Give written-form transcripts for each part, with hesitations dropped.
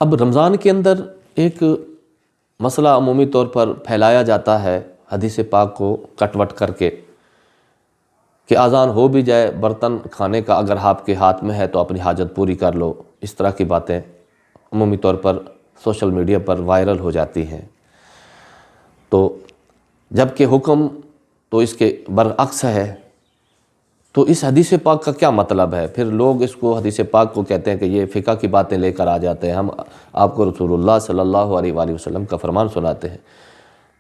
اب رمضان کے اندر ایک مسئلہ عمومی طور پر پھیلایا جاتا ہے حدیث پاک کو کٹ وٹ کر کے کہ اذان ہو بھی جائے، برتن کھانے کا اگر آپ کے ہاتھ میں ہے تو اپنی حاجت پوری کر لو. اس طرح کی باتیں عمومی طور پر سوشل میڈیا پر وائرل ہو جاتی ہیں. تو جب کہ حکم تو اس کے برعکس ہے، تو اس حدیث پاک کا کیا مطلب ہے؟ پھر لوگ اس کو حدیث پاک کو کہتے ہیں کہ یہ فقہ کی باتیں لے کر آ جاتے ہیں. ہم آپ کو رسول اللہ صلی اللہ علیہ وآلہ وسلم کا فرمان سناتے ہیں.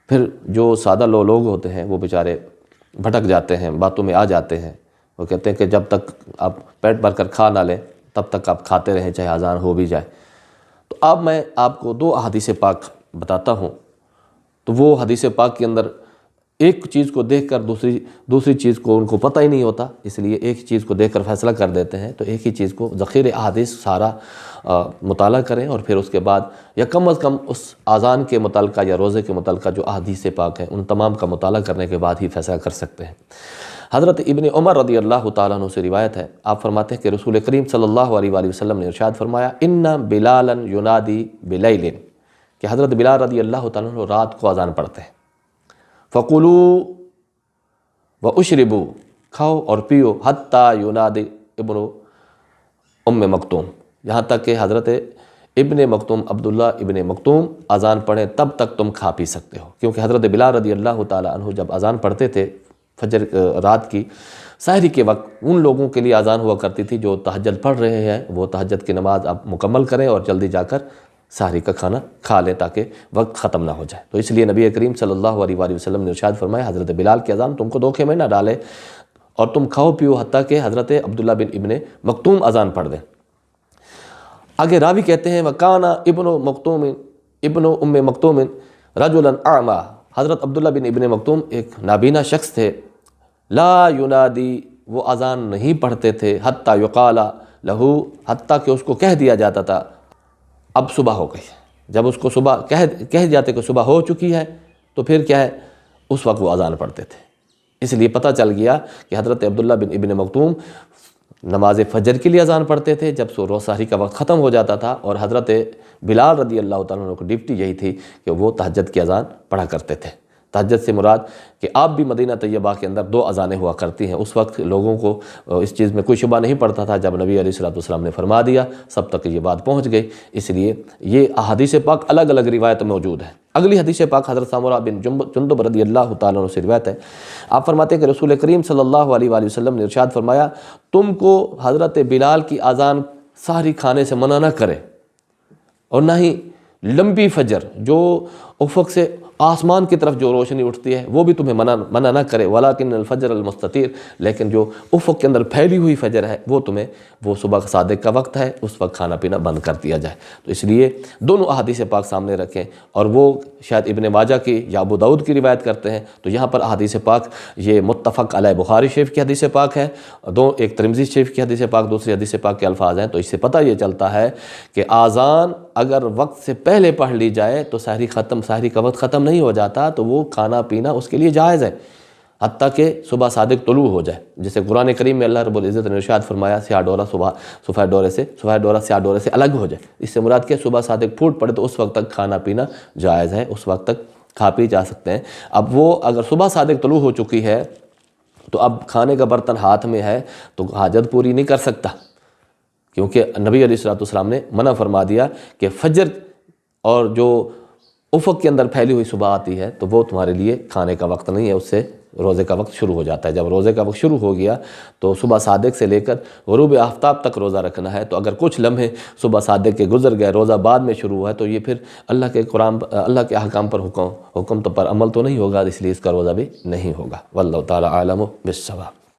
پھر جو سادہ لوگ ہوتے ہیں وہ بیچارے بھٹک جاتے ہیں، باتوں میں آ جاتے ہیں. وہ کہتے ہیں کہ جب تک آپ پیٹ بھر کر کھا نہ لیں تب تک آپ کھاتے رہیں چاہے اذان ہو بھی جائے. تو اب میں آپ کو 2 احادیث پاک بتاتا ہوں. تو وہ حدیث پاک کے اندر ایک چیز کو دیکھ کر دوسری چیز کو ان کو پتہ ہی نہیں ہوتا، اس لیے ایک چیز کو دیکھ کر فیصلہ کر دیتے ہیں. تو ایک ہی چیز کو ذخیرہ احادیث سارا مطالعہ کریں اور پھر اس کے بعد یا کم از کم اس اذان کے متعلقہ یا روزے کے متعلقہ جو احادیث پاک ہیں ان تمام کا مطالعہ کرنے کے بعد ہی فیصلہ کر سکتے ہیں. حضرت ابن عمر رضی اللہ تعالیٰ عنہ سے روایت ہے، آپ فرماتے ہیں کہ رسول کریم صلی اللہ علیہ وآلہ وسلم نے ارشاد فرمایا ان بلالا ینادی بلیل، کہ حضرت بلال رضی اللہ تعالیٰ عنہ رات کو اذان پڑھتے ہیں. فَقُلُوا وَأُشْرِبُوا، کھاؤ اور پیو، حتیٰ ینادی ابن ام مکتوم، یہاں تک کہ حضرت ابن مکتوم عبداللہ ابن مکتوم اذان پڑھیں تب تک تم کھا پی سکتے ہو. کیونکہ حضرت بلال رضی اللہ تعالیٰ عنہ جب اذان پڑھتے تھے فجر رات کی سحری کے وقت، ان لوگوں کے لیے اذان ہوا کرتی تھی جو تہجد پڑھ رہے ہیں، وہ تہجد کی نماز اب مکمل کریں اور جلدی جا کر سحری کا کھانا کھا لیں تاکہ وقت ختم نہ ہو جائے. تو اس لیے نبی کریم صلی اللہ علیہ وآلہ وسلم نے ارشاد فرمایا حضرت بلال کی اذان تم کو دھوکے میں نہ ڈالے اور تم کھاؤ پیو حتیٰ کہ حضرت عبداللہ بن ابن مکتوم اذان پڑھ دیں. آگے راوی کہتے ہیں ابن ام مکتوم رجلا اعمی، حضرت عبداللہ بن ابن مکتوم ایک نابینا شخص تھے. لا ینادی، وہ اذان نہیں پڑھتے تھے، حتیٰ یقال لہو، حتیٰ کہ اس کو کہہ دیا جاتا تھا اب صبح ہو گئی. جب اس کو صبح کہہ جاتے کہ صبح ہو چکی ہے تو پھر کیا ہے، اس وقت وہ اذان پڑھتے تھے. اس لیے پتہ چل گیا کہ حضرت عبداللہ بن ابن مکتوم نماز فجر کے لیے اذان پڑھتے تھے جب روز سحری کا وقت ختم ہو جاتا تھا، اور حضرت بلال رضی اللہ تعالیٰ عنہ کو ڈیوٹی یہی تھی کہ وہ تہجد کی اذان پڑھا کرتے تھے. تہجد سے مراد کہ آپ بھی مدینہ طیبہ کے اندر 2 اذانیں ہوا کرتی ہیں. اس وقت لوگوں کو اس چیز میں کوئی شبہ نہیں پڑتا تھا، جب نبی علیہ السلام نے فرما دیا سب تک یہ بات پہنچ گئی. اس لیے یہ احادیث پاک الگ الگ روایت موجود ہیں. اگلی حدیث پاک حضرت سامورہ بن جندب رضی اللہ تعالیٰ عنہ سے روایت ہے. آپ فرماتے ہیں کہ رسول کریم صلی اللہ علیہ وآلہ وسلم نے ارشاد فرمایا تم کو حضرت بلال کی اذان سحری کھانے سے منع نہ کرے، اور نہ ہی لمبی فجر جو افق سے آسمان کی طرف جو روشنی اٹھتی ہے وہ بھی تمہیں منع نہ کرے. ولیکن الفجر المستطیر، لیکن جو افق کے اندر پھیلی ہوئی فجر ہے وہ تمہیں وہ صبح صادق کا وقت ہے، اس وقت کھانا پینا بند کر دیا جائے. تو اس لیے دونوں احادیث پاک سامنے رکھیں، اور وہ شاید ابن ماجہ کی یا ابو داؤد کی روایت کرتے ہیں. تو یہاں پر احادیث پاک یہ متفق علیہ بخاری شریف کی حدیث پاک ہے، ایک ترمذی شریف کی حدیث پاک، دوسری حدیث پاک کے الفاظ ہیں. تو اس سے پتہ یہ چلتا ہے کہ اذان اگر وقت سے پہلے پڑھ لی جائے تو سحری کا وقت ختم نہیں ہو جاتا، تو وہ کھانا پینا اس کے لیے جائز ہے حتیٰ کہ صبح صادق طلوع ہو جائے. جیسے قرآن کریم میں اللہ رب العزت نے ارشاد فرمایا سیاہ ڈورا سفید ڈورا سیاہ ڈورے سے الگ ہو جائے. اس سے مراد کہ صبح صادق پھوٹ پڑے تو اس وقت تک کھانا پینا جائز ہے، اس وقت تک کھا پی جا سکتے ہیں. اب وہ اگر صبح صادق طلوع ہو چکی ہے تو اب کھانے کا برتن ہاتھ میں ہے تو حاجت پوری نہیں کر سکتا، کیونکہ نبی علیہ السلام نے منع فرما دیا کہ فجر اور جو افق کے اندر پھیلی ہوئی صبح آتی ہے تو وہ تمہارے لیے کھانے کا وقت نہیں ہے، اس سے روزے کا وقت شروع ہو جاتا ہے. جب روزے کا وقت شروع ہو گیا تو صبح صادق سے لے کر غروب آفتاب تک روزہ رکھنا ہے. تو اگر کچھ لمحے صبح صادق کے گزر گئے، روزہ بعد میں شروع ہوا ہے، تو یہ پھر اللہ کے احکام پر حکم تو پر عمل تو نہیں ہوگا، اس لیے اس کا روزہ بھی نہیں ہوگا. واللہ تعالی عالم بالصواب.